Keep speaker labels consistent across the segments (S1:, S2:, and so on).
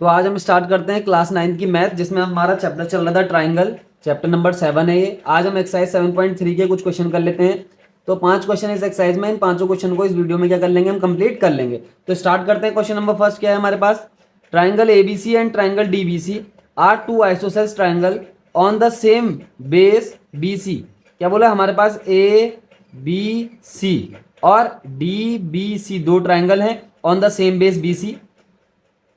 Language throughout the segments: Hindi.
S1: तो आज हम स्टार्ट करते हैं क्लास 9 की मैथ, जिसमें हमारा चैप्टर चल रहा था ट्राइंगल। चैप्टर नंबर 7 है ये। आज हम एक्सरसाइज 7.3 के कुछ क्वेश्चन कर लेते हैं। तो 5 क्वेश्चन इस एक्सरसाइज में, इन पांचों क्वेश्चन को इस वीडियो में क्या कर लेंगे, हम कंप्लीट कर लेंगे। तो स्टार्ट करते हैं। क्वेश्चन नंबर फर्स्ट क्या है हमारे पास, triangle ABC and triangle DBC are two isosceles triangle on the same base BC. क्या बोला हमारे पास, ए बी सी और डी बी सी दो ट्राइंगल हैं on the same base BC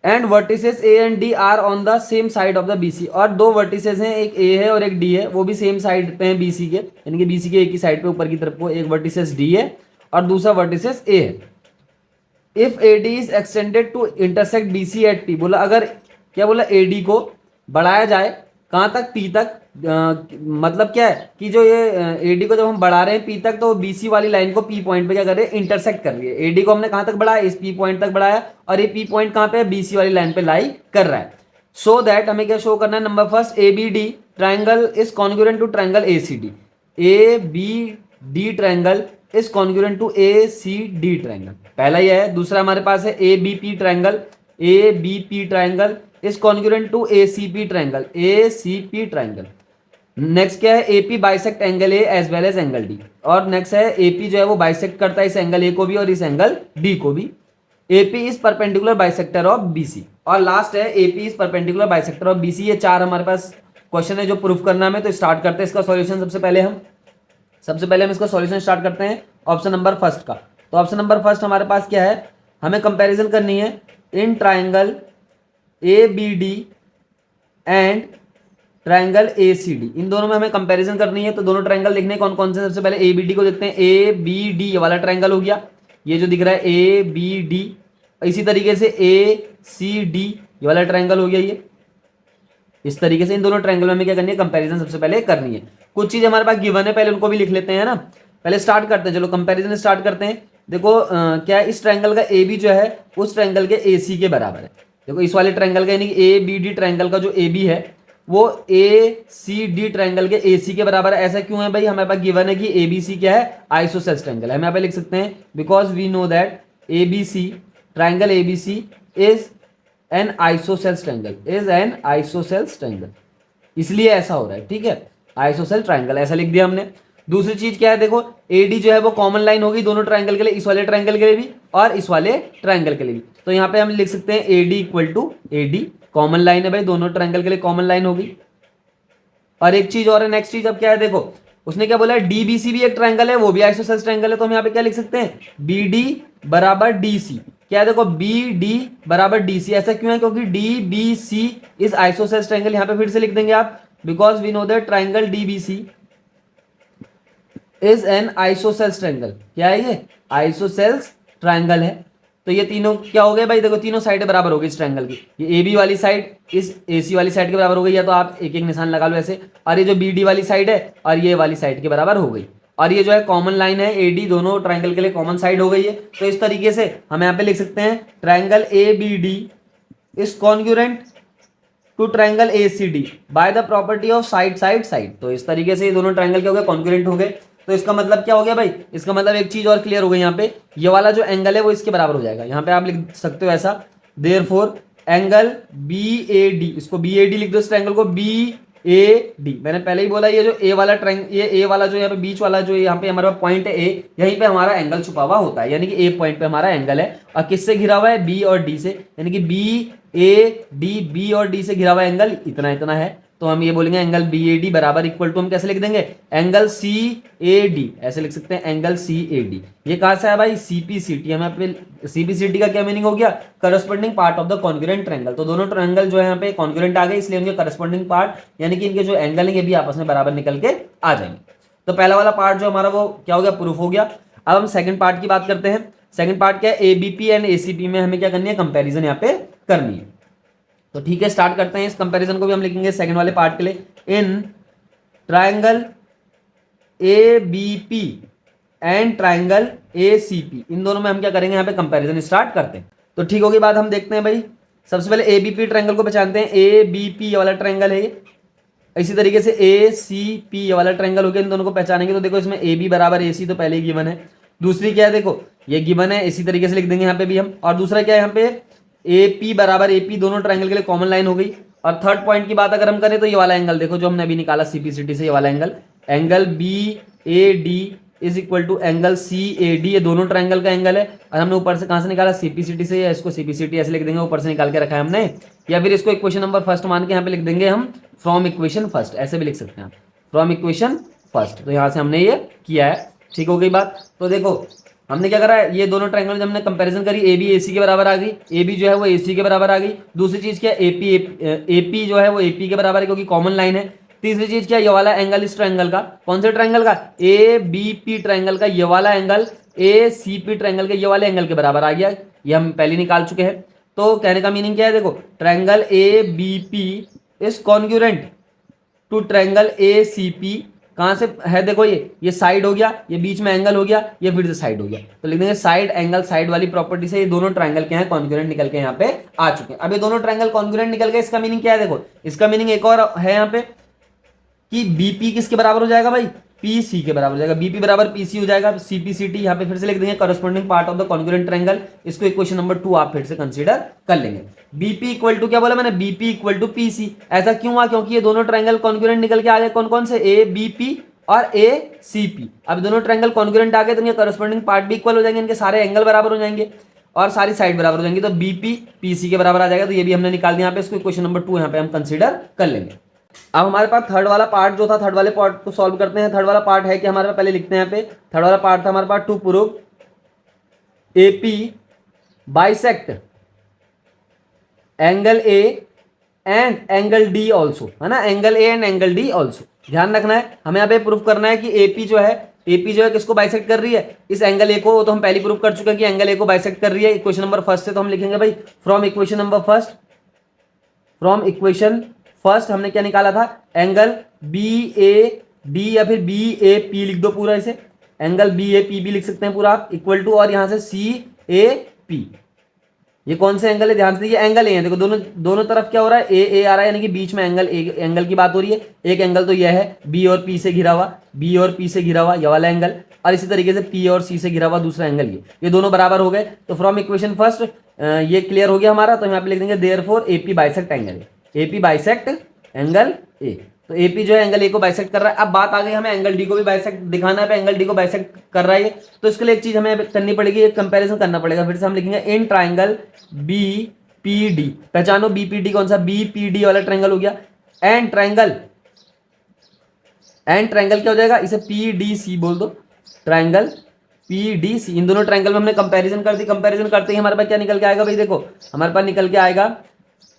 S1: and vertices A and D R on the same side of the BC. और दो वर्टिसेस हैं, एक ए है और एक डी है, वो भी सेम साइड पे हैं बीसी के, यानी कि बीसी के एक ही साइड पे ऊपर की तरफ को एक वर्टिसेस डी है और दूसरा वर्टिसेस ए है। If A D is extended to intersect B C at P, बोला अगर, क्या बोला, ए डी को बढ़ाया जाए कहाँ तक, पी तक। मतलब क्या है कि जो ये ए डी को जब हम बढ़ा रहे हैं पी तक, तो बीसी वाली लाइन को पी पॉइंट पे क्या कर रहे हैं, इंटरसेक्ट कर रही है। ए डी को हमने कहाँ तक बढ़ाया, इस पी पॉइंट तक बढ़ाया, और ये पी पॉइंट कहाँ पे है, बीसी वाली लाइन पे लाई कर रहा है। सो दैट हमें क्या शो करना है, number first, A B D triangle is congruent to triangle A C D. A B D triangle is congruent to A C D triangle, पहला ही है। दूसरा हमारे पास है A B P triangle, A B P triangle is congruent to A C P triangle, A C P triangle. Next क्या है, AP bisect angle A as well as angle D. और नेक्स्ट है एपी जो है वो बाइसेक्ट करता है इस एंगल ए को भी और इस एंगल डी को भी। AP is perpendicular bisector of BC. और लास्ट है AP is perpendicular bisector of BC. ये चार हमारे पास क्वेश्चन है जो प्रूफ करना है हमें। तो स्टार्ट करते हैं इसका सॉल्यूशन। सबसे पहले हम इसका सॉल्यूशन स्टार्ट करते हैं ऑप्शन नंबर फर्स्ट का। तो ऑप्शन नंबर फर्स्ट हमारे पास क्या है, हमें कंपैरिजन करनी है in triangle A B D and triangle A C D, इन दोनों में हमें कंपैरिजन करनी है। तो दोनों ट्राइंगल देखने कौन कौन से, सबसे पहले ए बी डी को देखते हैं। ए बी डी वाला ट्राइंगल हो गया, ये जो दिख रहा है ए बी डी। इसी तरीके से ए सी डी ये वाला ट्राइंगल हो गया। ये इस तरीके से इन दोनों ट्राइंगल में हमें क्या करनी है, कंपैरिजन सबसे पहले करनी है। कुछ चीज हमारे पास गिवन है, पहले उनको भी लिख लेते हैं ना। पहले स्टार्ट करते हैं, चलो कंपैरिजन स्टार्ट करते हैं। देखो क्या इस ट्राइंगल का ए बी जो है उस ट्राइंगल के ए सी के बराबर है। देखो इस वाले ट्राइंगल का, यानी कि ए बी डी ट्राइंगल का जो ए बी है वो ए सी डी ट्राइंगल के ए सी के बराबर है। ऐसा क्यों है भाई, हमारे पास गिवन है कि ए बी सी क्या है, आइसोसेल्स ट्राइंगल है। हम यहाँ पे लिख सकते हैं because we know that A B C triangle A B C is an isosceles triangle, is an isosceles triangle, इसलिए ऐसा हो रहा है। ठीक है, आइसोसेल ट्राइंगल ऐसा लिख दिया हमने। दूसरी चीज क्या है, देखो एडी जो है वो कॉमन लाइन होगी दोनों ट्राइंगल के लिए, इस वाले ट्राइंगल के लिए भी और इस वाले ट्राइंगल के लिए भी। तो यहाँ पे हम लिख सकते हैं AD equal to AD, common line है भाई, दोनों ट्राइंगल के लिए कॉमन लाइन होगी। और एक चीज और है, नेक्स्ट चीज अब क्या है, देखो उसने क्या बोला है, डीबीसी भी एक ट्राइंगल है, वो भी आइसोसेल्स ट्राइंगल है। तो हम यहाँ पे क्या लिख सकते हैं, बी डी बराबर डी सी। क्या है, देखो बी डी बराबर डी सी। ऐसा क्यों है, क्योंकि D B C is isosceles triangle. यहाँ पे फिर से लिख देंगे आप, because we know that triangle DBC is an isosceles triangle. क्या है ये, आइसोसेल्स ट्राइंगल है। तो ये तीनों क्या हो गए भाई, देखो तीनों साइडें बराबर हो गई इस ट्राइंगल की। ये ए बी वाली साइड इस ए सी वाली साइड के बराबर हो गई, या तो आप एक एक निशान लगा लो ऐसे। और ये जो बी डी वाली साइड है और ये वाली साइड के बराबर हो गई। और ये जो है कॉमन लाइन है ए डी, दोनों ट्राइंगल के लिए कॉमन साइड हो गई है। तो इस तरीके से हम यहाँ पे लिख सकते हैं triangle A B D is congruent to triangle A C D by the property of side side side. तो इस तरीके से ये दोनों ट्राइंगल क्या हो गए, कॉन्ग्रुएंट हो गए। तो इसका मतलब क्या हो गया भाई, इसका मतलब एक चीज और क्लियर हो गई यहाँ पे, ये वाला जो एंगल है वो इसके बराबर हो जाएगा। यहाँ पे आप लिख सकते हो ऐसा, therefore angle B A D, इसको बी ए डी लिख दो, इस ट्राइंगल को बी ए डी। मैंने पहले ही बोला ये जो ए वाला ट्राइंगल, ये ए वाला जो यहाँ पे बीच वाला जो यहाँ पे हमारा पॉइंट है ए, यहीं पे हमारा एंगल छुपा हुआ होता है, यानी कि ए पॉइंट पे हमारा एंगल है। और किससे घिरा हुआ है, बी और डी से, यानी कि बी ए डी, बी और डी से घिरा हुआ एंगल इतना इतना है। तो हम ये बोलेंगे एंगल बी ए डी बराबर इक्वल टू, हम कैसे लिख देंगे, एंगल सी ए डी, ऐसे लिख सकते हैं एंगल सी ए डी। ये कहाँ से है भाई, सीपीसीटी। हम यहाँ पे सीपीसीटी का क्या मीनिंग हो गया, corresponding part of the congruent triangle. तो दोनों ट्रायंगल जो है यहाँ पे कॉन्ग्रुएंट आ गए, इसलिए उनके करस्पॉन्डिंग पार्ट यानी कि इनके जो एंगल है ये भी आपस में बराबर निकल के आ जाएंगे। तो पहला वाला पार्ट जो हमारा वो क्या हो गया, प्रूफ हो गया। अब हम सेकंड पार्ट की बात करते हैं। सेकंड पार्ट क्या है, एबीपी एंड एसीपी में हमें क्या करनी है, कंपैरिजन यहाँ पे करनी है। तो ठीक है, स्टार्ट करते हैं। इस कंपैरिजन को भी हम लिखेंगे सेकंड वाले पार्ट के लिए, in triangle A B P and triangle A C P, इन दोनों में हम क्या करेंगे, यहाँ पे कंपैरिजन स्टार्ट करते हैं। तो ठीक होगी बात, हम देखते हैं भाई। सबसे पहले ए बी पी ट्रायंगल को पहचानते हैं, ए बी पी वाला ट्रायंगल है ये। इसी तरीके से ए सी पी वाला ट्रायंगल हो गया, इन दोनों को पहचानेंगे। तो देखो इसमें ए बी बराबर ए सी तो पहले ही गिवन है। दूसरी क्या है, देखो ये गिवन है, इसी तरीके से लिख देंगे यहाँ पे भी हम। और दूसरा क्या है, यहाँ पे ए पी बराबर ए पी, दोनों ट्राइंगल के लिए कॉमन लाइन हो गई। और थर्ड पॉइंट की बात अगर हम करें तो ये वाला एंगल देखो जो हमने अभी निकाला सीपीसीटी से, ये वाला angle, angle B A D is equal to angle C A D, ये दोनों ट्राइंगल का एंगल है। और हमने ऊपर से कहां से निकाला, सीपीसीटी से, या इसको सीपीसीटी ऐसे लिख देंगे, ऊपर से निकाल के रखा है हमने, या फिर इसको इक्वेशन नंबर फर्स्ट मान के यहाँ पे लिख देंगे हम, फ्रॉम इक्वेशन फर्स्ट, ऐसे भी लिख सकते हैं फ्रॉम इक्वेशन फर्स्ट। तो यहाँ से हमने ये किया है, ठीक हो गई बात। तो देखो हमने क्या करा है, ये दोनों ट्रायंगल जब हमने कंपैरिजन करी, ए बी ए सी के बराबर आ गई, ए बी जो है वो ए सी के बराबर आ गई। दूसरी चीज क्या, ए पी जो है वो ए पी के बराबर है क्योंकि कॉमन लाइन है। तीसरी चीज क्या, ये वाला एंगल इस ट्रायंगल का, कौन से ट्रायंगल का, ए बी पी ट्रायंगल का ये वाला angle A C P triangle के ये वाले एंगल के बराबर आ गया, ये हम पहले निकाल चुके हैं। तो कहने का मीनिंग क्या है, देखो triangle A B P is congruent to triangle A C P, कहां से है देखो, ये साइड हो गया, ये बीच में एंगल हो गया, ये फिर से साइड हो गया, तो लिख देंगे साइड एंगल, साइड वाली प्रॉपर्टी से ये दोनों ट्रायंगल के हैं कॉन्ग्रुएंट निकल के यहाँ पे आ चुके हैं। अब ये दोनों ट्रायंगल कॉन्ग्रुएंट निकल गए, इसका मीनिंग क्या है, देखो इसका मीनिंग एक और है यहाँ पे कि बीपी किसके बराबर हो जाएगा भाई, पीसी के बराबर हो जाएगा, बीपी बराबर पीसी हो जाएगा, सीपीसीटी यहाँ पे फिर से लिख देंगे corresponding part of the congruent triangle. इसको इक्वेशन नंबर 2 आप फिर से कंसीडर कर लेंगे। बीपी इक्वल टू क्या बोला मैंने, बीपी इक्वल टू पीसी, ऐसा क्यों हुआ, क्योंकि ये दोनों ट्रायंगल कॉन्ग्रुएंट निकल के आ गए, कौन कौन से, ए बी पी और ए सी पी। अब दोनों ट्रायंगल कॉन्ग्रुएंट आ गए तो इनके कॉरेस्पॉन्डिंग पार्ट भी इक्वल हो जाएंगे, इनके सारे एंगल बराबर हो जाएंगे और सारी साइड बराबर हो जाएंगी, तो बीपी पीसी के बराबर आ जाएगा। तो ये भी हमने निकाल दिया यहाँ पे, इसको इक्वेशन नंबर 2 यहाँ पे हम कंसीडर कर लेंगे। अब हमारे पास थर्ड वाला पार्ट जो था, थर्ड वाले पार्ट को सॉल्व करते हैं। थर्ड वाला पार्ट है कि हमारे पास, पहले लिखते हैं यहाँ पे, थर्ड वाला पार्ट था हमारे पास, to prove AP bisect angle A and angle D also, है ना, angle A and angle D also. ध्यान रखना है, हमें यहाँ पे प्रूफ करना है कि एपी जो है किसको बाइसेक्ट कर रही है, इस एंगल ए को, तो हम पहले प्रूफ कर चुके हैं कि एंगल ए को बाइसेक्ट कर रही है इक्वेशन नंबर फर्स्ट से। तो हम लिखेंगे भाई from equation number first, from equation first हमने क्या निकाला था, एंगल बी ए डी या फिर बी ए पी लिख दो पूरा, इसे एंगल बी ए पी भी लिख सकते हैं पूरा आप, इक्वल टू, और यहां से सी ए पी। ये कौन से एंगल है, ध्यान से, ये एंगल ए है, देखो दोनों तरफ क्या हो रहा है, ए आ रहा है, यानी कि बीच में एंगल की बात हो रही है। एक एंगल तो यह है बी और पी से घिरा हुआ, बी और पी से घिरा हुआ ये वाला एंगल, और इसी तरीके से पी और सी से घिरा हुआ दूसरा एंगल, ये दोनों बराबर हो गए। तो फ्रॉम इक्वेशन फर्स्ट ये क्लियर हो गया हमारा, तो यहाँ पे लिख देंगे therefore AP bisect angle, AP bisect angle ए। तो एपी जो है एंगल ए को बाइसेक्ट कर रहा है। अब बात आ गई हमें एंगल डी को भी बाइसेक्ट दिखाना है, एंगल डी को बाइसेक्ट कर रहा है, तो इसके लिए एक चीज हमें करनी पड़ेगी, एक कंपैरिजन करना पड़ेगा। फिर से हम लिखेंगे in triangle B P D, पहचानो बी पी डी कौन सा, बी पी डी वाला ट्राइंगल हो गया, एंड ट्राइंगल क्या हो जाएगा, इसे पी डी सी बोल दो, ट्राइंगल पी डी सी। इन दोनों ट्राइंगल में हमने कंपैरिजन कर दी, कंपैरिजन करते ही हमारे पास क्या निकल के आएगा भाई, देखो हमारे पास निकल के आएगा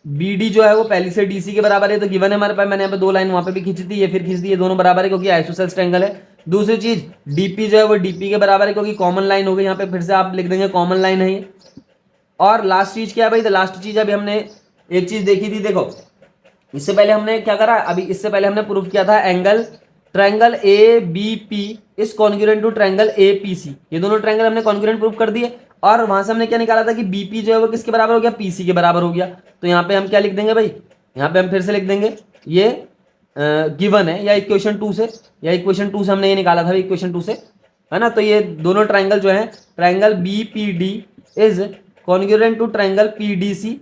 S1: बी डी जो है वो पहले से डीसी के बराबर है, तो गिवन है हमारे पास, मैंने यहाँ पे दो लाइन वहां पे भी खींची थी, ये फिर खींच दी, ये दोनों बराबर है क्योंकि आइसोसेलेस ट्रायंगल है। दूसरी चीज डीपी जो है वो डीपी के बराबर है क्योंकि कॉमन लाइन हो गई, यहाँ पे फिर से आप लिख देंगे कॉमन लाइन है ये। और लास्ट चीज क्या है भाई, तो लास्ट चीज अभी हमने एक चीज देखी थी, देखो इससे पहले हमने क्या करा, अभी इससे पहले हमने प्रूफ किया था angle triangle A B P is congruent to triangle A P C, ये दोनों ट्रायंगल हमने कॉन्ग्रुएंट प्रूफ कर दिए। और वहां से हमने क्या निकाला था कि बीपी जो है वो किसके बराबर हो गया, पीसी के बराबर हो गया। तो यहाँ पे हम क्या लिख देंगे भाई, यहाँ पे हम फिर से लिख देंगे ये गिवन है, या इक्वेशन 2 से, हमने ये निकाला था इक्वेशन 2 से, है ना। तो ये दोनों ट्रायंगल जो है, triangle B P D is congruent to triangle P D C,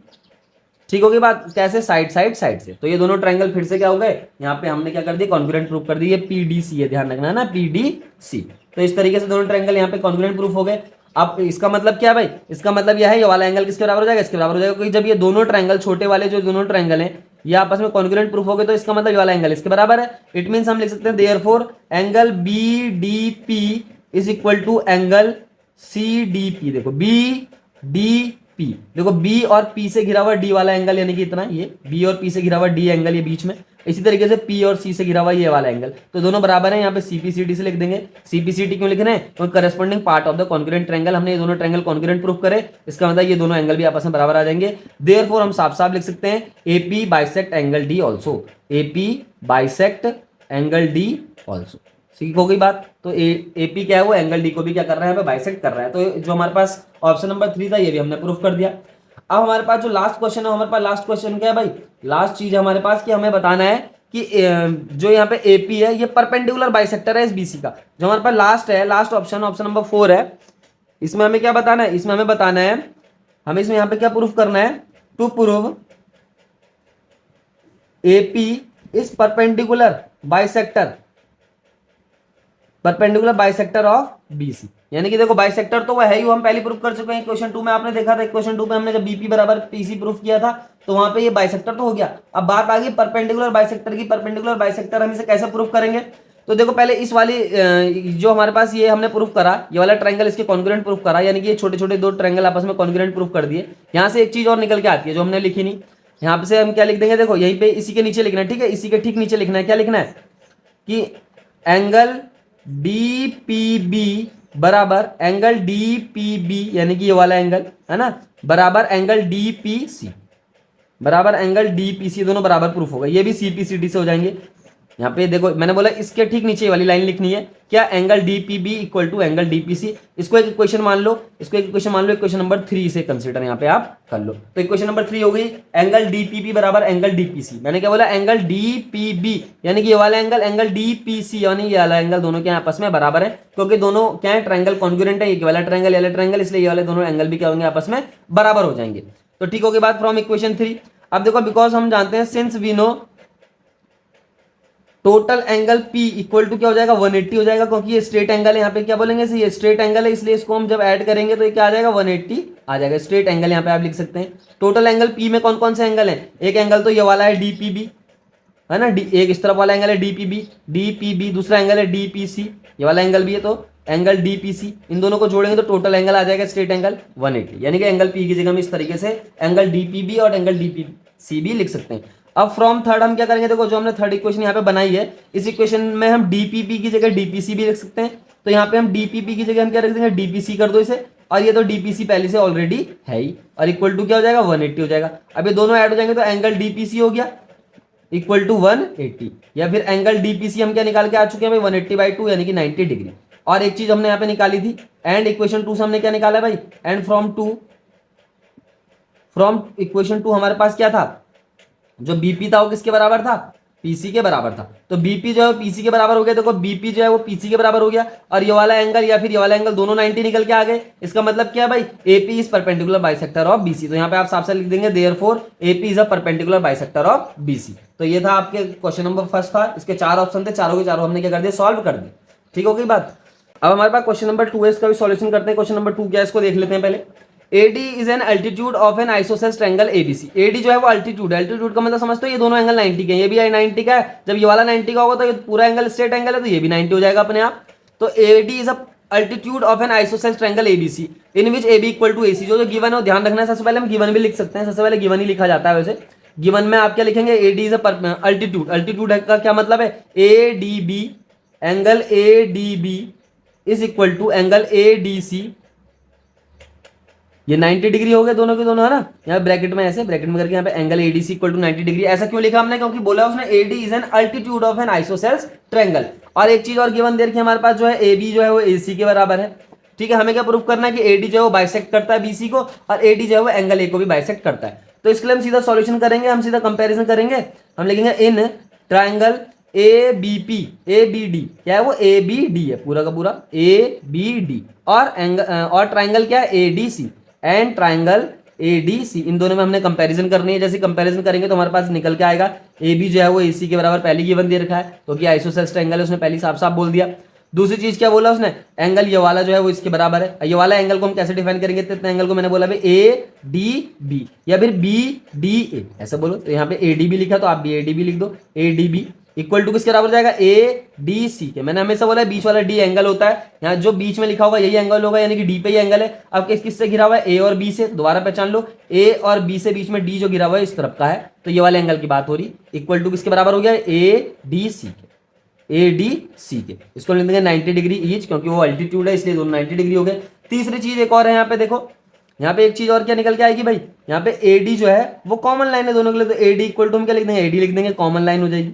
S1: ठीक होगी बात, कैसे, साइड से। तो ये दोनों ट्रायंगल फिर से क्या हो गए, यहाँ पे हमने क्या कर दिया, कॉन्ग्रुएंट प्रूफ कर दी, ये पीडीसी है, ध्यान रखना है ना, पीडीसी। तो इस तरीके से दोनों ट्रायंगल यहाँ पे कॉन्ग्रुएंट प्रूफ हो गए। अब इसका मतलब क्या है भाई, इसका मतलब यह है ये वाला एंगल किसके बराबर हो जाएगा, इसके बराबर हो जाएगा, क्योंकि जब ये दोनों ट्रायंगल, छोटे वाले जो दोनों ट्रायंगल हैं, ये आपस में कॉन्ग्रुएंट प्रूफ हो गए, तो इसका मतलब ये वाला एंगल इसके बराबर है। इट मींस हम लिख सकते हैं therefore angle B D P is equal to angle C D P. देखो बी डी पी, देखो बी और पी से घिरा हुआ डी वाला एंगल, यानी कि इतना, ये बी और पी से घिरा हुआ डी एंगल ये बीच में, इसी तरीके से पी और सी से घिरा हुआ ये वाला एंगल, तो दोनों बराबर है। यहाँ पे सीपीसीडी से लिख देंगे, सीपीसीडी क्यों लिख रहे हैं, क्योंकि corresponding part of the congruent triangle, हमने ये दोनों ट्रायंगल कॉन्ग्रुएंट प्रूफ करे, इसका मतलब ये दोनों एंगल भी आपस में बराबर आ जाएंगे। देयरफॉर हम साफ साफ लिख सकते हैं AP bisect angle D also, AP bisect angle D also, ठीक हो गई बात। तो एपी क्या है, वो एंगल डी को भी क्या कर रहा है, बाइसेक्ट कर रहा है। तो जो हमारे पास ऑप्शन नंबर 3 था ये भी हमने प्रूफ कर दिया। अब हमारे पास जो लास्ट क्वेश्चन है, हमारे पास लास्ट क्वेश्चन क्या है भाई, लास्ट चीज हमारे पास कि हमें बताना है कि जो यहाँ पे एपी है ये परपेंडिकुलर बाइसेक्टर है इस बीसी का। जो हमारे पास लास्ट है, लास्ट ऑप्शन, ऑप्शन नंबर 4 है, इसमें हमें क्या बताना है, इसमें हमें बताना है हमें इसमें यहाँ पे क्या प्रूफ करना है, to prove AP is perpendicular bisector of BC। यानी कि देखो बाइसेक्टर तो वह है ही, हम पहले प्रूफ कर चुके हैं क्वेश्चन 2 में, आपने देखा था क्वेश्चन 2 में हमने जब BP बराबर PC प्रूफ किया था तो वहां पे ये बाइसेक्टर तो हो गया। अब बात आ गई परपेंडिकुलर बाइसेक्टर की। परपेंडिकुलर बाइसेक्टर हम इसे कैसे प्रूफ करेंगे, तो देखो पहले इस वाली जो हमारे पास ये हमने प्रूफ करा, ये वाला ट्रायंगल इसके कॉन्ग्रुएंट प्रूफ करा, यानी कि ये छोटे छोटे दो ट्रायंगल आपस में कॉन्ग्रुएंट प्रूफ कर दिए। यहाँ से एक चीज और निकल के आती है जो हमने लिखी नहीं, यहाँ पे से हम क्या लिख देंगे, देखो यहीं पे इसी के नीचे लिखना है, ठीक है, इसी के ठीक नीचे लिखना है, क्या लिखना है कि एंगल DPB बराबर एंगल DPB, यानी कि ये वाला एंगल है ना, बराबर एंगल DPC, बराबर एंगल DPC, दोनों बराबर प्रूफ होगा। ये भी CPCD से हो जाएंगे। यहाँ पे देखो मैंने बोला इसके ठीक नीचे वाली लाइन लिखनी है, क्या angle DPB equal to angle DPC। इसको एक इक्वेशन मान लो, इसको एक इक्वेशन मान लो, इक्वेशन नंबर 3 से कंसीडर यहाँ पे आप कर लो। तो इक्वेशन नंबर 3 हो गई एंगल DPB बराबर एंगल DPC। मैंने क्या बोला, एंगल DPB यानी कि ये वाला एंगल, एंगल DPC यानी ये वाला एंगल, दोनों के आपस में बराबर है, क्योंकि दोनों क्या है, ट्रायंगल कॉन्ग्रुएंट है, ये वाला ट्रायंगल, ये वाला ट्रायंगल, इसलिए ये वाले दोनों एंगल भी क्या होंगे, आपस में बराबर हो जाएंगे। तो ठीक हो गई बात फ्रॉम इक्वेशन 3। अब देखो बिकॉज हम जानते हैं, since we know total angle P equal to क्या हो जाएगा, 180 हो जाएगा, क्योंकि ये स्ट्रेट एंगल है। यहाँ पे क्या बोलेंगे, ये स्ट्रेट एंगल है, इसलिए इसको हम जब ऐड करेंगे तो ये क्या आ जाएगा, 180 आ जाएगा। स्ट्रेट एंगल यहाँ पे आप लिख सकते हैं। टोटल एंगल P में कौन कौन से एंगल है, एक एंगल तो ये वाला है DPB है ना, एक इस तरफ वाला एंगल है DPB, दूसरा एंगल है DPC, ये वाला एंगल भी है, तो एंगल DPC, इन दोनों को जोड़ेंगे तो टोटल एंगल आ जाएगा स्ट्रेट एंगल 180। यानी कि एंगल P की जगह हम इस तरीके से एंगल DPB और एंगल DPC भी लिख सकते हैं। अब फ्रॉम थर्ड हम क्या करेंगे, देखो जो हमने थर्ड इक्वेशन यहाँ पे बनाई है, इस इक्वेशन में हम DPP की जगह DPC भी लिख सकते हैं। तो यहाँ पे हम DPP की जगह हम क्या रख देंगे, DPC कर दो इसे, और ये तो DPC पहले से ऑलरेडी है ही, और इक्वल टू क्या हो जाएगा, 180 हो जाएगा। अब ये दोनों ऐड हो जाएंगे तो एंगल DPC हो गया इक्वल टू 180, या फिर एंगल DPC हम क्या निकाल के आ चुके हैं भाई, 180/2 यानी कि 90 डिग्री। और एक चीज हमने यहाँ पे निकाली थी, एंड इक्वेशन 2 से हमने क्या निकाला भाई, एंड फ्रॉम इक्वेशन 2 हमारे पास क्या था, जो BP था वो किसके बराबर था, PC के बराबर था। तो BP जो है PC के बराबर हो गया, देखो BP जो है वो PC के बराबर हो गया, और ये वाला एंगल या फिर ये वाला एंगल दोनों 90 निकल के आ गए। इसका मतलब क्या है भाई, AP is perpendicular bisector of BC। तो यहाँ पे आप साफ साफ लिख देंगे therefore AP is a perpendicular bisector of BC। तो ये था आपके क्वेश्चन नंबर फर्स्ट था, इसके 4 ऑप्शन थे, चारों के चारों हमने क्या कर दिया, सॉल्व कर दिए। ठीक हो गई बात। अब हमारे पास क्वेश्चन नंबर 2 है, इसका भी सॉल्यूशन करते हैं। क्वेश्चन नंबर 2 क्या है, इसको देख लेते हैं पहले। AD is an altitude of an isosceles triangle ABC। AD जो है वो अल्टीट्यूड, अल्टीट्यूड का मतलब समझते हो, ये दोनों एंगल 90 के हैं, ये भी 90 का है। जब ये वाला 90 का होगा तो ये पूरा एंगल स्ट्रेट एंगल है, तो ये भी 90 हो जाएगा अपने आप। तो AD is a altitude of an isosceles triangle ABC in which AB equal to AC। जो गिवन है ध्यान रखना है, सबसे पहले हम गिवन भी लिख सकते हैं, सबसे पहले गिवन ही लिखा जाता है वैसे। गिवन में आप क्या लिखेंगे, AD is a altitude, altitude का क्या मतलब है, ADB, angle ADB is equal to angle ADC। ये 90 डिग्री हो गए दोनों के दोनों, है ना। यहाँ ब्रैकेट में ऐसे ब्रैकेट में करके यहाँ पे angle ADC equal to 90 degree. ऐसा क्यों लिखा हमने, क्योंकि बोला उसने AD is an altitude of an isosceles triangle. और एक चीज और गिवन दे रखी हमारे पास, जो है AB जो है वो AC के बराबर है। ठीक है, हमें क्या प्रूफ करना है कि AD जो है वो बाइसेक्ट करता है BC को, और AD जो है वो एंगल A को भी बाइसेक्ट करता है। तो इसके लिए हम सीधा सॉल्यूशन करेंगे, हम सीधा कंपेरिजन करेंगे। हम लिखेंगे इन ट्रायंगल ABD, क्या है वो ABD है पूरा का पूरा ABD, और ट्रायंगल क्या है ADC एंड ट्रायंगल ADC। इन दोनों में हमने कंपैरिजन करनी है। जैसे कंपैरिजन करेंगे तो हमारे पास निकल के आएगा AB जो है वो AC के बराबर पहली गिवन दे रखा है, क्योंकि आइसोसेलेस ट्रायंगल है, उसने पहली साफ साफ बोल दिया। दूसरी चीज क्या बोला उसने, एंगल ये वाला जो है वो इसके बराबर है। ये वाला एंगल को हम कैसे डिफाइन करेंगे, इतने एंगल को मैंने बोला भाई ADB या फिर BDA ऐसा बोलो। तो यहाँ पे ADB लिखा तो आप भी ADB लिख दो। ADB इक्वल टू किसके बराबर जाएगा, ADC के। मैंने हमेशा बोला बीच वाला D एंगल होता है, यहाँ जो बीच में लिखा होगा यही एंगल होगा, यानी कि D पे ही एंगल है। अब किससे घिरा हुआ है, A और B से। दोबारा पहचान लो, A और B से बीच में D जो घिरा हुआ है इस तरफ का है, तो ये वाले एंगल की बात हो रही। इक्वल टू किसके बराबर हो गया, ADC के। इसको लिख देंगे 90 डिग्री ईच, क्योंकि वो अल्टीट्यूड है इसलिए दोनों 90 डिग्री हो गए। तीसरी चीज एक और है यहाँ पे, देखो यहाँ पे एक चीज और क्या निकल के आएगी भाई, यहाँ पे AD जो है वो कॉमन लाइन है दोनों के लिए। तो AD इक्वल टू हम क्या लिख देंगे, AD लिख देंगे, कॉमन लाइन हो जाएगी।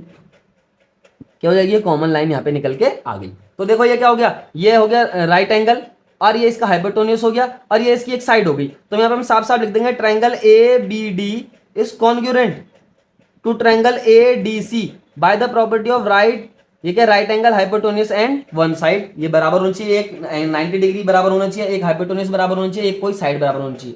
S1: क्या हो जाएगी, कॉमन लाइन यहाँ पे निकल के आ गई। तो देखो ये क्या हो गया, ये हो गया राइट एंगल, और ये इसका हाइपोटेन्यूज हो गया, और ये इसकी एक साइड हो गई। तो यहाँ पे हम साफ साफ लिख देंगे triangle ABD is congruent to triangle ADC by the property of right. ये क्या, right angle hypotenuse and one side. ये बराबर होनी चाहिए, एक 90 डिग्री बराबर होना चाहिए, एक हाइपोटेन्यूज बराबर होना चाहिए, एक कोई साइड बराबर होनी चाहिए।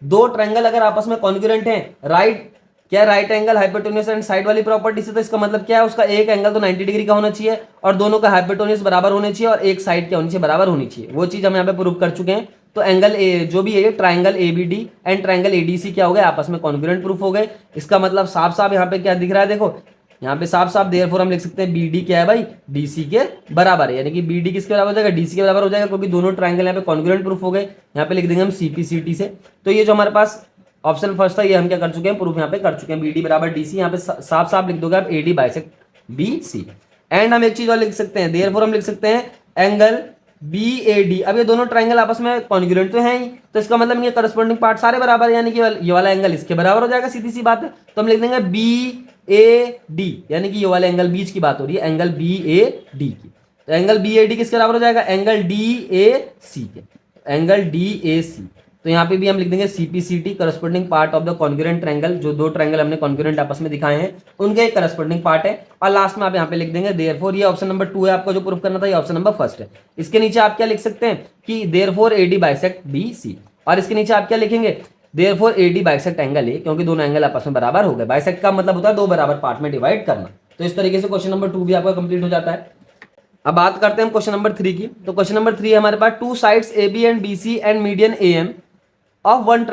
S1: दो ट्रायंगल अगर आपस में कॉन्ग्रुएंट हैं, राइट, क्या right angle hypotenuse and side वाली प्रॉपर्टी से, तो इसका मतलब क्या है, उसका एक एंगल तो 90 डिग्री का होना चाहिए और दोनों का हाइपोटेन्यूस बराबर होने चाहिए और एक साइड क्या होनी चाहिए, बराबर होनी चाहिए। वो चीज हम यहाँ पे प्रूव कर चुके हैं। तो एंगल ए जो भी है, triangle ABD and triangle ADC क्या हो गए, आपस में कॉन्ग्रुएंट प्रूफ हो गए। इसका मतलब साफ साफ यहाँ पे क्या दिख रहा है, देखो यहाँ पे साफ साफ देयरफॉर हम लिख सकते हैं बीडी क्या है भाई, डीसी के बराबर है, यानी कि बीडी किसके बराबर हो जाएगा, डीसी के बराबर हो जाएगा, क्योंकि दोनों ट्राइंगल यहाँ पे कॉन्ग्रुएंट प्रूफ हो गए। यहाँ पे लिख देंगे हम सीपीसीटी से। तो ये जो हमारे पास ऑप्शन फर्स्ट था, ये हम क्या कर चुके हैं, प्रूफ यहाँ पे कर चुके हैं, बीडी बराबर डीसी। यहाँ पे साफ साफ लिख दोगे आप एडी बाइसेक्ट बीसी। एंड हम एक चीज और लिख सकते हैं, देयरफॉर हम लिख सकते हैं एंगल BAD। अब ये दोनों ट्राइंगल आपस में कॉन्ग्रुएंट तो हैं ही, तो इसका मतलब ये करस्पॉन्डिंग पार्ट सारे बराबर है, यानी कि ये वाला एंगल इसके बराबर हो जाएगा, सीधी सी बात है। तो हम लिख देंगे BAD, यानी कि ये वाला एंगल बीच की बात हो रही है, एंगल BAD की। तो एंगल BAD किसके बराबर हो जाएगा, एंगल DAC के, एंगल DAC। तो यहाँ पे भी हम लिख देंगे CPCT, corresponding part of the congruent triangle. जो दो ट्रायंगल हमने कॉन्ग्रुएंट आपस में दिखाए हैं उनके एक करस्पॉन्डिंग पार्ट है। और लास्ट में आप यहाँ पे लिख देंगे देयरफॉर, ये ऑप्शन नंबर 2 है, आपको जो प्रूव करना था, ये ऑप्शन नंबर फर्स्ट है। इसके नीचे आप क्या लिख सकते हैं कि देयरफॉर AD बाइसेक्ट BC, और इसके नीचे आप क्या लिखेंगे, देयरफॉर AD बाइसेक्ट एंगल ए, क्योंकि दोनों एंगल आपस में बराबर हो गए। बाइसेक्ट का मतलब होता है दो बराबर पार्ट में डिवाइड करना। तो इस तरीके से क्वेश्चन नंबर 2 भी आपका कंप्लीट हो जाता है। अब बात करते हैं हम क्वेश्चन नंबर 3 की। तो क्वेश्चन नंबर 3 है हमारे पास, two sides AB and BC and median AM of one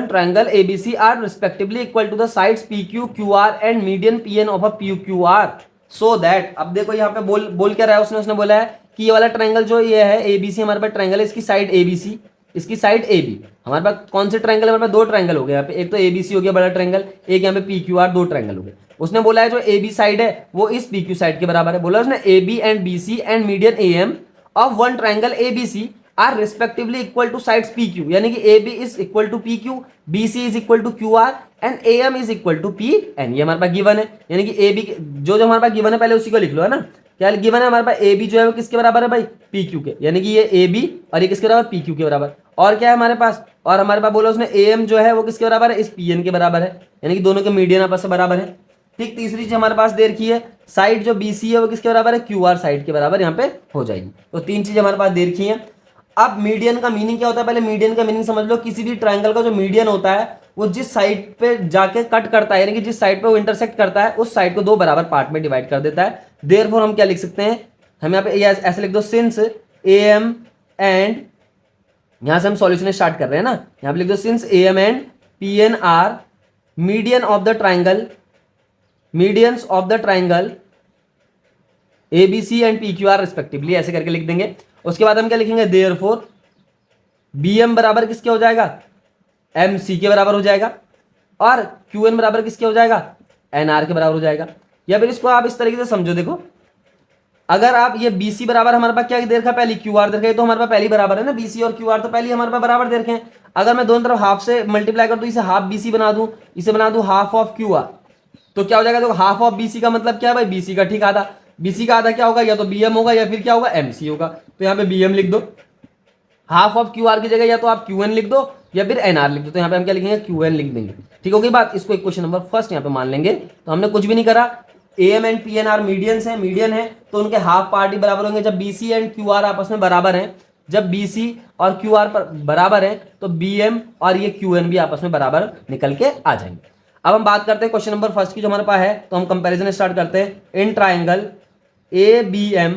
S1: triangle ABC are respectively equal to the sides PQ, QR and median PN of a PQR, so that, अब देखो यहाँ पे बोल क्या रहा है उसने बोला है कि ये वाला ट्रायंगल जो ये है ABC हमारे पास ट्रायंगल है, इसकी साइड ABC, इसकी साइड AB। हमारे पास कौन से ट्रायंगल है, हमारे पास दो ट्रायंगल हो गए यहाँ पे, एक तो ABC हो गया बड़ा ट्रायंगल, एक यहाँ पे PQR, दो ट्रायंगल हो गए। उसने बोला है जो AB साइड है वो इस PQ साइड के बराबर है। बोला उसने AB and BC and median AM of one triangle ABC are respectively equal to sides PQ, यानी कि AB is equal to PQ, BC is equal to QR and AM is equal to PN। ये हमारे पास गिवन है, यानी कि AB जो हमारे पास गिवन है पहले उसी को लिख लो, है ना। क्या गिवन है हमारे पास, AB जो है वो किसके बराबर है भाई, PQ के, यानी कि ये AB और ये किसके बराबर, PQ के बराबर। और क्या है हमारे पास, और हमारे पास बोला उसने AM जो है वो किसके बराबर है, इस PN के बराबर है, यानी कि दोनों के मीडियन आपस में बराबर है। ठीक, तीसरी चीज हमारे पास दे रखी है, साइड जो BC है वो किसके बराबर है, QR साइड के बराबर यहाँ पे हो जाएगी। तो तीन चीज हमारे पास दे रखी है। अब मीडियन का मीनिंग क्या होता है, पहले मीडियन का मीनिंग समझ लो। किसी भी ट्रायंगल का जो मीडियन होता है वो जिस साइड पे जाके कट करता है, यानी कि जिस साइड पे वो इंटरसेक्ट करता है उस साइड को दो बराबर पार्ट में डिवाइड कर देता है। देयरफॉर हम क्या लिख सकते हैं, हम यहाँ पे ऐसे लिख दो, सिंस AM एंड, यहां से हम सॉल्यूशन स्टार्ट कर रहे हैं ना, यहाँ पे लिख दो since AM and PN are median of the triangle, medians of the triangle ABC and PQR respectively, ऐसे करके लिख देंगे। उसके बाद हम क्या लिखेंगे, देयरफॉर BM बराबर किसके हो जाएगा, MC के बराबर हो जाएगा, और QN बराबर किसके हो जाएगा, NR के बराबर हो जाएगा। या फिर इसको आप इस तरीके से समझो, देखो अगर आप ये BC बराबर हमारे पास क्या दे रखा है, पहली QR दे रखा है, तो हमारे पास पहली बराबर है ना, BC और QR तो पहली हमारे पास बराबर दे रखे हैं। अगर मैं दोनों तरफ हाफ से मल्टीप्लाई कर दूं, इसे हाफ BC बना दूं, इसे बना दूं हाफ ऑफ QR, तो क्या हो जाएगा, देखो हाफ ऑफ BC का मतलब क्या है भाई, BC का ठीक आधा। BC का आधा क्या होगा, या तो BM होगा या फिर क्या होगा, MC होगा। तो यहाँ पे BM लिख दो, हाफ ऑफ QR की जगह या तो आप QN लिख दो या फिर NR लिख दो। तो यहाँ पे हम क्या लिखेंगे, QN लिख देंगे। ठीक होगी बात, इसको एक क्वेश्चन नंबर फर्स्ट यहाँ पे मान लेंगे। तो हमने कुछ भी नहीं करा, AM and PN are medians है, मीडियन है तो उनके हाफ पार्ट ही बराबर होंगे। जब BC एंड QR आपस में बराबर हैं, जब BC और QR पर बराबर है तो BM और ये QN भी आपस में बराबर निकल के आ जाएंगे। अब हम बात करते हैं क्वेश्चन नंबर फर्स्ट की जो हमारे पास है, तो हम कंपैरिजन स्टार्ट करते हैं। In triangle ABM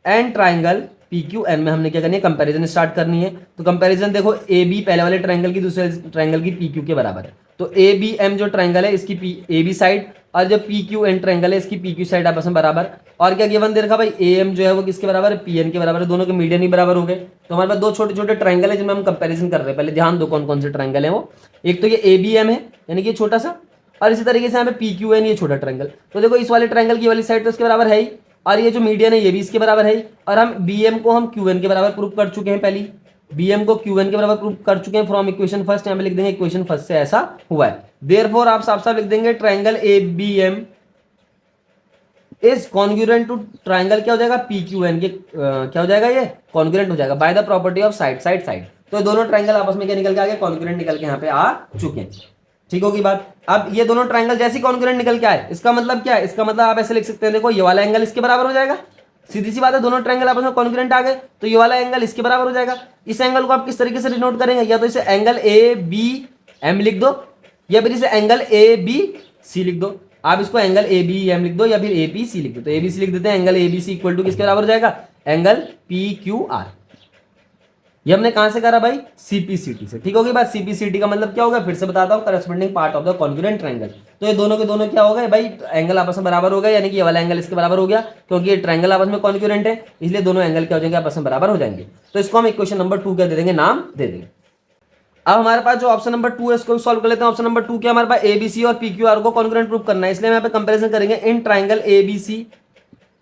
S1: and triangle PQN में हमने क्या करनी है, कंपैरिजन स्टार्ट करनी है। तो कंपैरिजन देखो, AB पहले वाले ट्रायंगल की दूसरे ट्रायंगल की PQ के बराबर है, तो ABM जो ट्रायंगल है इसकी AB साइड और जो PQN ट्रायंगल है इसकी PQ साइड आपस में बराबर। और क्या गिवन दे रखा भाई, AM जो है वो किसके बराबर है, PN के बराबर है, दोनों के मीडियन ही बराबर हो गए। तो हमारे पास दो छोटे छोटे ट्रायंगल है जिनमें हम कंपैरिजन कर रहे हैं। पहले ध्यान दो कौन कौन से ट्रायंगल है वो, एक तो ये ABM है यानी कि छोटा सा, और इसी तरीके से यहाँ पे PQN ये छोटा ट्रायंगल। तो देखो इस वाले ट्रायंगल की वाली साइड तो इसके बराबर है ही, और ये जो मीडियन है ये भी इसके बराबर है, और हम BM को हम QN के बराबर प्रूव कर चुके हैं। पहली BM को QN के बराबर प्रूव कर चुके हैं फ्रॉम इक्वेशन फर्स्ट। यहाँ पे लिख देंगे इक्वेशन फर्स्ट से ऐसा हुआ है। देयरफॉर आप साफ साफ लिख देंगे triangle ABM is congruent to triangle क्या हो जाएगा, PQN के क्या हो जाएगा, ये कॉन्ग्रुएंट हो जाएगा bye the property of side side side. तो दोनों ट्रायंगल आपस में क्या निकल के आ गए, कॉन्ग्रुएंट निकल के यहाँ पे आ चुके हैं। ठीक होगी बात। अब ये दोनों ट्रायंगल जैसी कॉन्ग्रुएंट निकल के आए, इसका मतलब क्या है, इसका मतलब आप ऐसे लिख सकते हैं, देखो ये वाला एंगल इसके बराबर हो जाएगा, सीधी सी बात है, दोनों ट्रायंगल आपस में कॉन्ग्रुएंट आ गए तो ये वाला एंगल इसके बराबर हो जाएगा। इस एंगल को आप किस तरीके से डिनोट करेंगे, या तो इसे एंगल ए बी एम लिख दो, या फिर इसे एंगल ए बी सी लिख दो। आप इसको एंगल ए बी एम लिख दो या फिर ए बी सी लिख दो। तो ए बी सी लिख देते हैं, angle A B C equal to किसके बराबर हो जाएगा, एंगल पी क्यू आर। ये हमने कहां से करा भाई, सीपीसीटी से। ठीक होगी बात। सीपीसीटी का मतलब क्या होगा, फिर से बताता हूं, corresponding part of the congruent triangle. तो ये दोनों के दोनों क्या हो गए भाई, एंगल आपस में बराबर हो गए, यानी कि ये वाला एंगल इसके बराबर हो गया, क्योंकि ये ट्रायंगल आपस में कॉन्ग्रुएंट है, इसलिए दोनों एंगल क्या हो जाएंगे, आपस में बराबर हो जाएंगे। तो इसको हम इक्वेशन नंबर 2 क्या दे देंगे, नाम दे देंगे। अब हमारे पास जो ऑप्शन नंबर 2 है इसको सॉल्व कर लेते हैं। ऑप्शन नंबर 2 क्या, हमारे पास एबीसी और पीक्यूआर को कॉन्ग्रुएंट प्रूव करना है, इसलिए हम यहाँ पे कंपैरिजन करेंगे in triangle ABC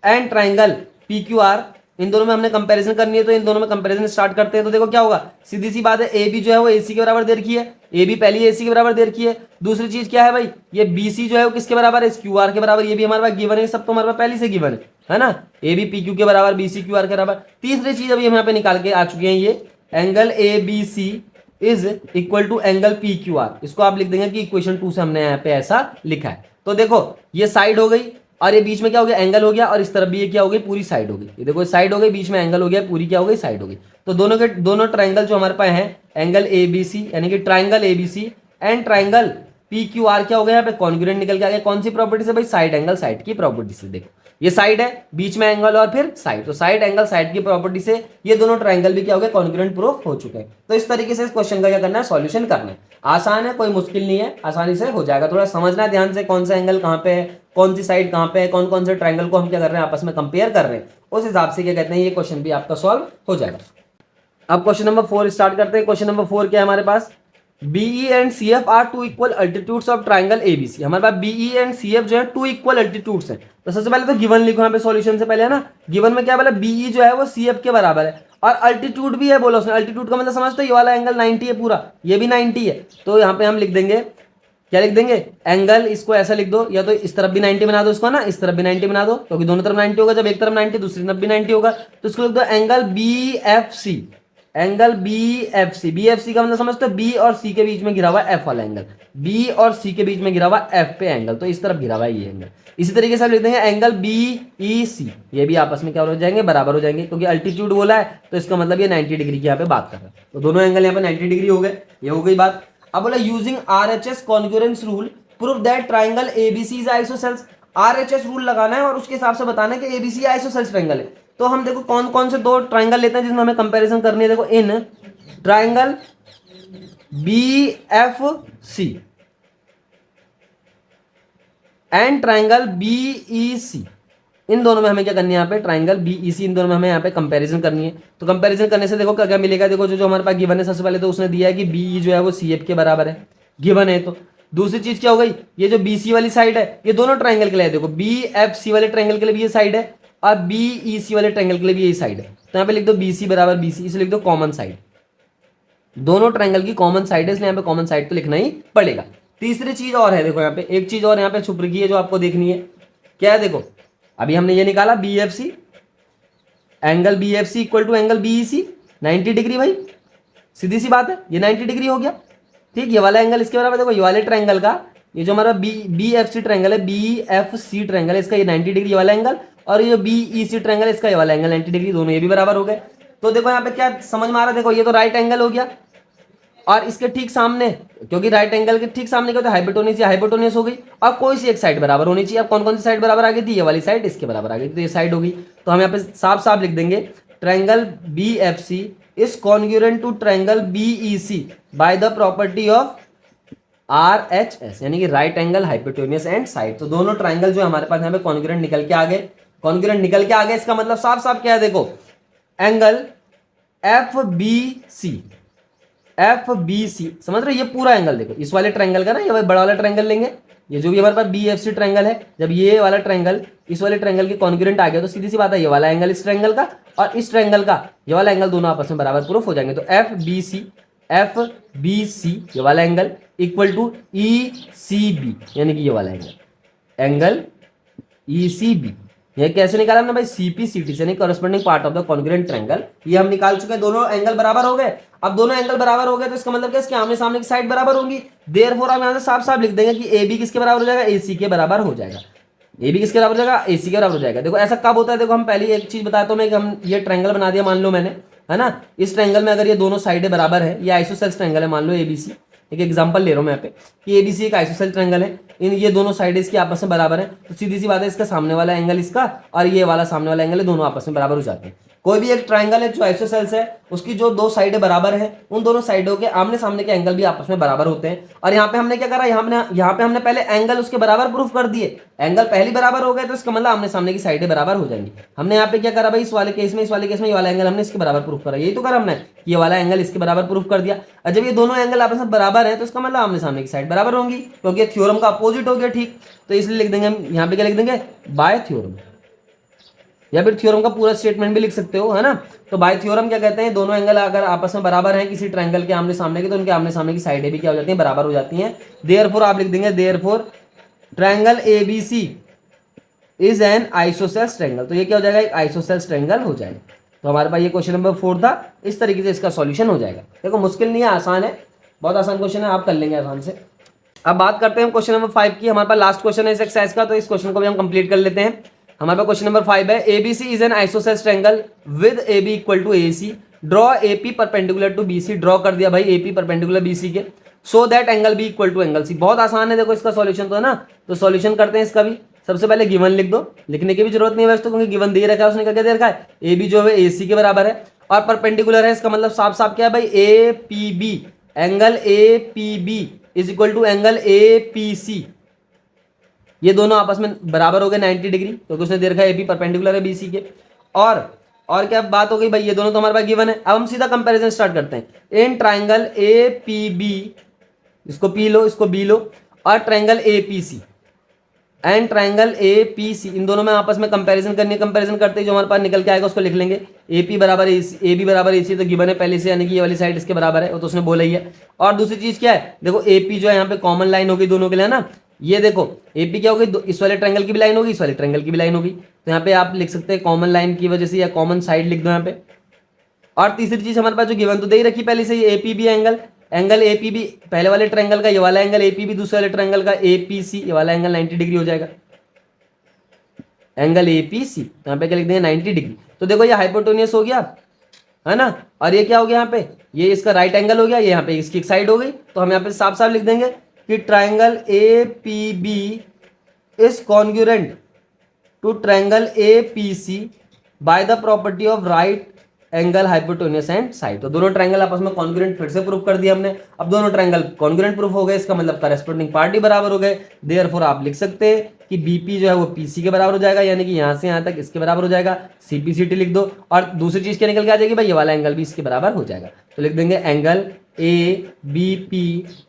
S1: and triangle PQR. इन दोनों में हमने कंपैरिजन करनी है, तो इन दोनों में कंपैरिजन स्टार्ट करते हैं। तो देखो क्या होगा, सीधी सी बात है, ए बी जो है वो एसी के बराबर दे रखी है, ए बी पहली एसी के बराबर दे रखी है। दूसरी चीज क्या है भाई, ये बीसी जो है वो किसके बराबर है, क्यूआर के बराबर, ये भी हमारे पास गिवन है, सब तो हमारे पास पहले से गिवन है ना, ए बी पी क्यू के बराबर, बीसी क्यूआर के बराबर। तीसरी चीज अभी हम यहाँ पे निकाल के आ चुके हैं, ये angle A B C is equal to angle P Q R. इसको आप लिख देंगे कि इक्वेशन 2 से हमने यहाँ पे ऐसा लिखा है। तो देखो ये साइड हो गई, और ये बीच में क्या हो गया, एंगल हो गया, और इस तरफ भी ये क्या हो गई, पूरी साइड हो गई। ये देखो साइड हो गई, बीच में एंगल हो गया, पूरी क्या हो गई, साइड हो गई। तो दोनों के दोनों ट्रायंगल जो हमारे पास है, एंगल ए बी सी यानी कि triangle A B C and triangle P Q R क्या हो गया, यहाँ पे कॉन्ग्रुएंट निकल के आ गया। कौन सी प्रॉपर्टी से भाई, साइड एंगल साइड की प्रॉपर्टी से। देखो ये साइड है, बीच में एंगल और फिर साइड, तो साइड एंगल साइड की प्रॉपर्टी से ये दोनों ट्रायंगल भी क्या हो गए, कॉन्ग्रुएंट प्रूफ हो चुके हैं। तो इस तरीके से इस क्वेश्चन का क्या करना है, सॉल्यूशन करना है। आसान है, कोई मुश्किल नहीं है, आसानी से हो जाएगा। थोड़ा समझना है ध्यान से, कौन सा एंगल कहाँ पे है, कौन सी साइड कहाँ पे है, कौन कौन से ट्रायंगल को हम क्या कर रहे हैं, आपस में कंपेयर कर रहे हैं, उस हिसाब से क्या कहते हैं, ये क्वेश्चन भी आपका सॉल्व हो जाएगा। अब क्वेश्चन नंबर 4 स्टार्ट करते हैं। क्वेश्चन नंबर 4 क्या है हमारे पास, BE and CF are two equal altitudes of triangle ABC. हमारे पास बीई एंड सीएफ जो है टू इक्वल अल्टीट्यूड्स है। तो सबसे पहले तो गिवन लिखो यहाँ पे सॉल्यूशन से पहले, है ना। गिवन में क्या बोला, बीई जो है वो सीएफ के बराबर है, और अल्टीट्यूड भी है बोला उसने। अल्टीट्यूड का मतलब समझते, ये वाला एंगल 90 है पूरा, ये भी 90 है। तो यहाँ पे हम लिख देंगे, क्या लिख देंगे, एंगल, इसको ऐसा लिख दो, या तो इस तरफ भी 90 बना दो इसको ना, इस तरफ भी 90 बना दो, क्योंकि दोनों तरफ 90 होगा। जब एक तरफ 90 दूसरी तरफ भी 90 होगा, तो इसको लिख दो angle B F C. Angle B F C, B F C का मतलब समझते हो, बी और सी के बीच में गिरा हुआ एफ वाला एंगल, बी और सी के बीच में गिरा हुआ एफ पे एंगल, तो इस तरफ गिरा हुआ है ये एंगल। इसी तरीके से आप लिख देंगे एंगल बी ई सी, ये भी आपस में क्या हो जाएंगे, बराबर हो जाएंगे, क्योंकि अल्टीट्यूड बोला है तो इसका मतलब ये 90 डिग्री की यहाँ पे बात कर रहा है। तो दोनों एंगल यहाँ पे 90 डिग्री हो गए, ये हो गई बात। अब बोला using RHS congruence rule prove that triangle ABC is isosceles. RHS rule लगाना है और उसके हिसाब से बताना है कि एबीसी आइसोसेल्स ट्रायंगल है। तो हम देखो कौन कौन से दो ट्रायंगल लेते हैं जिसमें हमें कंपैरिजन करनी है। देखो in triangle B F C and triangle B E C, इन दोनों में हमें क्या करनी है, यहाँ पे ट्रायंगल बी ई सी, इन दोनों में हमें यहाँ पे कंपैरिजन करनी है। तो कंपैरिजन करने से देखो क्या क्या मिलेगा। देखो जो हमारे पास गिवन है, सबसे पहले तो उसने दिया है कि बी जो है वो सी एफ के बराबर है, गिवन है। तो दूसरी चीज क्या हो गई, ये जो बी सी वाली साइड है ये दोनों ट्रायंगल के लिए, देखो बी एफ सी वाले ट्रायंगल के लिए भी ये साइड है, और बी ई सी वाले ट्रायंगल के लिए भी यही साइड है। तो यहाँ पे लिख दो बी सी बराबर बी सी, इसे लिख दो कॉमन साइड। दोनों ट्रायंगल की कॉमन साइड है, इसलिए यहाँ पे कॉमन साइड तो लिखना ही पड़ेगा। तीसरी चीज और है, देखो यहाँ पे एक चीज और यहाँ पे छुप रखी है जो आपको देखनी है। क्या है, देखो अभी हमने ये निकाला B F C, angle B F C equal to angle B E C 90 degree. भाई सीधी सी बात है, ये 90 डिग्री हो गया। ठीक, ये वाला एंगल इसके बराबर, देखो ये वाले ट्रायंगल का, ये जो हमारा बी एफ सी ट्रायंगल है, बी एफ सी ट्रायंगल है, इसका ये 90 डिग्री वाला एंगल, और ये जो बी ई सी ट्रायंगल है इसका ये वाला एंगल 90 डिग्री, दोनों ये भी बराबर हो गए। तो देखो यहाँ पे क्या समझ में आ रहा है, देखो ये तो राइट एंगल हो गया, और इसके ठीक सामने, क्योंकि राइट एंगल के ठीक सामने क्या होता है, हाइपोटेन्यूस या हाइपोटेन्यूस हो गई, और कोई सी एक साइड बराबर होनी चाहिए। अब कौन कौन सी साइड बराबर आ गई थी, ये वाली साइड इसके बराबर आ गई, तो ये साइड हो गई। तो हम यहाँ पे साफ साफ लिख देंगे triangle B F C is congruent to triangle B E C by the property of R H S, यानी कि right angle hypotenuse and side. तो दोनों ट्रायंगल जो हमारे पास यहाँ पे कॉन्ग्रुएंट निकल के आ गए, कॉन्ग्रुएंट निकल के आ गए, इसका मतलब साफ साफ क्या है, देखो angle F B C, F B C समझ रहे हो, ये पूरा एंगल देखो इस वाले ट्रायंगल का ना, ये बड़ा वाला ट्रायंगल लेंगे, ये जो भी हमारे पास बी एफ सी ट्रायंगल है, जब ये वाला ट्रायंगल इस वाले ट्रायंगल के कॉन्ग्रुएंट आ गया तो सीधी सी बात है, ये वाला एंगल इस ट्रायंगल का और इस ट्रायंगल का ये वाला एंगल दोनों आपस में बराबर प्रूफ हो जाएंगे। तो एफ बी सी ये वाला angle equal to E C B, यानी कि ये वाला एंगल ई सी बी। ये कैसे निकाला हमने भाई, सीपी सीटी से, नहीं corresponding part of the congruent triangle, ये हम निकाल चुके हैं। दोनों एंगल बराबर हो गए। अब दोनों एंगल बराबर हो गए तो इसका मतलब क्या, इसके आमने सामने की साइड बराबर होंगी। देयरफॉर हम यहाँ से साफ साफ लिख देंगे कि ए बी किसके बराबर हो जाएगा, ए सी के बराबर हो जाएगा। ए बी किसके बराबर हो जाएगा, ए सी के बराबर हो जाएगा। देखो ऐसा कब होता है, देखो हम पहले एक चीज बताता हूँ मैं कि हम ये ट्रायंगल बना दिया मान लो मैंने, है ना। इस ट्रायंगल में अगर ये दोनों साइडें बराबर है, ये आइसोसेल्स ट्रायंगल है मान लो एबीसी, एक एग्जांपल ले रहा हूँ मैं यहाँ पे कि एबीसी एक आइसोसेल ट्रायंगल है, इन ये दोनों साइडें इसकी आपस में बराबर है, तो सीधी सी बात है इसका सामने वाला एंगल इसका और ये वाला सामने वाला एंगल है, दोनों आपस में बराबर हो जाते हैं। कोई भी एक ट्रायंगल है जो आइसोसेल्स है, उसकी जो दो साइडें बराबर है, उन दोनों साइडों के आमने सामने के एंगल भी आपस में बराबर होते हैं। और यहाँ पे हमने क्या करा, यहाँ पे हमने पहले एंगल उसके बराबर प्रूफ कर दिए, एंगल पहली बराबर हो गए तो इसका मतलब आमने सामने की साइडें बराबर हो जाएंगी। हमने यहाँ पे क्या करा भाई, इस वाले केस में ये वाला एंगल हमने इसके बराबर प्रूफ करा, यही तो करा हमने, ये वाला एंगल इसके बराबर प्रूफ कर दिया। और जब ये दोनों एंगल आपस में बराबर है तो इसका मतलब आमने सामने की साइड बराबर होंगी, क्योंकि थ्योरम का अपोजिट हो गया, ठीक। तो इसलिए लिख देंगे हम यहाँ पे क्या लिख देंगे, बाय थ्योरम, या फिर थ्योरम का पूरा स्टेटमेंट भी लिख सकते हो, है ना। तो बाय थ्योरम क्या कहते हैं, दोनों एंगल अगर आपस में बराबर हैं किसी ट्रायंगल के आमने सामने के, तो उनके आमने सामने की साइडें भी क्या हो जाती हैं, बराबर हो जाती हैं। देयरफॉर आप लिख देंगे, therefore triangle ABC is an isosceles triangle. तो ये क्या हो जाएगा, एक आइसोसेल्स ट्रायंगल हो जाएगा। तो हमारे पास ये क्वेश्चन नंबर 4 था, इस तरीके से इसका सॉल्यूशन हो जाएगा। देखो मुश्किल नहीं है, आसान है, बहुत आसान क्वेश्चन है, आप कर लेंगे आसान से। अब बात करते हैं क्वेश्चन नंबर 5 की, हमारे पास लास्ट क्वेश्चन है इस एक्सरसाइज का, तो इस क्वेश्चन को भी हम कंप्लीट कर लेते हैं। हमारे पास क्वेश्चन नंबर 5 है, ABC is an isosceles triangle with AB equal to AC, draw AP perpendicular to BC. Draw कर दिया भाई एपी परपेंडिकुलर बीसी के, so that angle B equal to angle C. बहुत आसान है, देखो इसका सॉल्यूशन तो है ना, तो सॉल्यूशन करते हैं इसका भी। सबसे पहले गिवन लिख दो, लिखने की भी जरूरत नहीं है वैसे तो, क्योंकि गिवन दे रखा है, उसने क्या दे रखा है, ए बी जो है एसी के बराबर है और परपेंडिकुलर है, इसका मतलब साफ साफ क्या है भाई, A P B, angle A P B is equal to angle A P C. ये दोनों आपस में बराबर हो गए 90 डिग्री, क्योंकि उसने दे रखा है ए पी परपेंडिकुलर है बीसी के। और क्या बात हो गई भाई, ये दोनों तो हमारे पास गिवन है। अब हम सीधा कंपैरिजन स्टार्ट करते हैं। In triangle A P B, इसको पी लो इसको बी लो, और triangle A P C and triangle A P C, इन दोनों में आपस में कंपैरिजन करनी है। कंपैरिजन करते ही जो हमारे पास निकल के आएगा उसको लिख लेंगे। ए पी बराबर ए बी बराबर ए सी, तो गिवन है पहले से, यानी कि ये वाली साइड इसके बराबर है, वो तो उसने बोला ही है। और दूसरी चीज क्या है, देखो ए पी जो है यहाँ पे कॉमन लाइन होगी दोनों के लिए ना, ये देखो ए पी क्या होगी, इस वाले ट्रायंगल की भी लाइन होगी, इस वाले ट्रायंगल की भी लाइन होगी, तो यहाँ पे आप लिख सकते हैं कॉमन लाइन की वजह से, या कॉमन साइड लिख दो यहाँ पे। और तीसरी चीज हमारे पास जो गिवन तो दे ही रखी पहले से, A P B angle A P B, पहले वाले ट्रायंगल का ये वाला एंगल ए पी बी, दूसरे वाले ट्रायंगल का ए पी सी, ये वाला एंगल 90 डिग्री हो जाएगा, एंगल ए पी सी। यहाँ पे क्या लिख देंगे 90 डिग्री। तो देखो ये हाइपोटेन्यूस हो गया, है ना, और ये क्या हो गया यहाँ पे, ये इसका राइट एंगल हो गया, ये यहाँ पे इसकी एक साइड हो गई। तो हम यहाँ पे साफ साफ लिख देंगे कि triangle A P B is congruent to triangle A P C by the property of right angle hypotenuse and side. तो दोनों ट्रायंगल आपस में कॉन्ग्रुएंट फिर से प्रूफ कर दिया हमने। अब दोनों ट्रायंगल कॉन्ग्रुएंट प्रूफ हो गए, इसका मतलब करेस्पॉन्डिंग पार्टी बराबर हो गए। देयरफॉर आप लिख सकते हैं कि बीपी जो है वो पीसी के बराबर हो जाएगा, यानी कि यहां से यहां तक इसके बराबर हो जाएगा, सीपीसीटी लिख दो। और दूसरी चीज क्या निकल के आ जाएगी भाई, ये वाला एंगल भी इसके बराबर हो जाएगा। तो लिख देंगे angle A B P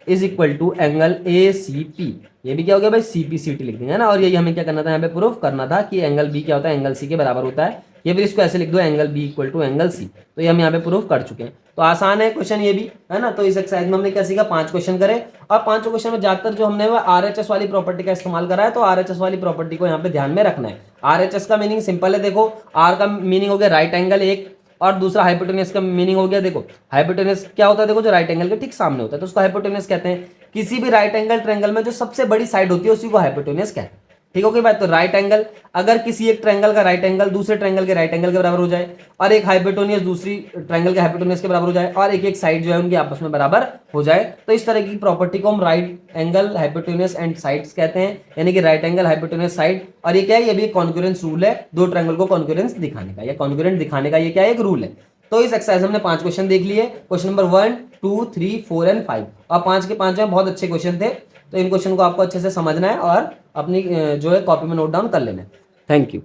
S1: is equal to angle A C P, ये भी क्या हो गया भाई, सीपीसीटी लिख देंगे, है ना। और यही हमें क्या करना था, यहाँ पे प्रूफ करना था कि एंगल बी क्या होता है, एंगल सी के बराबर होता है। ये भी इसको ऐसे लिख दो, angle B equal to angle C. तो ये हम यहाँ पे प्रूफ कर चुके हैं। तो आसान है क्वेश्चन ये भी, है ना। तो इस एक्सरसाइज में हमने क्या सीखा, 5 क्वेश्चन करे, और 5 क्वेश्चन में ज्यादातर जो हमने वो आरएचएस वाली प्रॉपर्टी का इस्तेमाल करा है। तो आरएचएस वाली प्रॉपर्टी को यहाँ पे ध्यान में रखना है। आरएचएस का मीनिंग सिंपल है, देखो आर का मीनिंग हो गया राइट एंगल एक, और दूसरा हाइपोटेन्यूस का मीनिंग हो गया, देखो हाइपोटेन्यूस क्या होता है, देखो जो राइट एंगल के ठीक सामने होता है तो उसको हाइपोटेन्यूस कहते हैं। किसी भी राइट एंगल ट्रायंगल में जो सबसे बड़ी साइड होती है उसी को हाइपोटेन्यूस कहते हैं। ठीक हो गई बात। तो राइट एंगल, अगर किसी एक ट्रायंगल का राइट एंगल दूसरे ट्रायंगल के राइट एंगल के बराबर हो जाए, और एक हाइपोटेन्यूस दूसरी ट्रायंगल के हाइपोटेन्यूस के बराबर हो जाए, और एक साइड जो है उनके आपस में बराबर हो जाए, तो इस तरह की प्रॉपर्टी को हम right angle hypotenuse and sides कहते हैं, यानी कि राइट एंगल हाइपोटेन्यूस साइड। और ये क्या है, ये भी कॉन्करेंस रूल है, दो ट्रायंगल को कॉन्करेंस दिखाने का, या कॉन्करेंट दिखाने का ये क्या है, एक रूल है। तो इस एक्सरसाइज हमने 5 क्वेश्चन देख लिए, क्वेश्चन नंबर 1, 2, 3, 4 एंड 5, और 5 के 5 बहुत अच्छे क्वेश्चन थे। तो इन क्वेश्चन को आपको अच्छे से समझना है और अपनी जो है कॉपी में नोट डाउन कर लेना है। Thank you.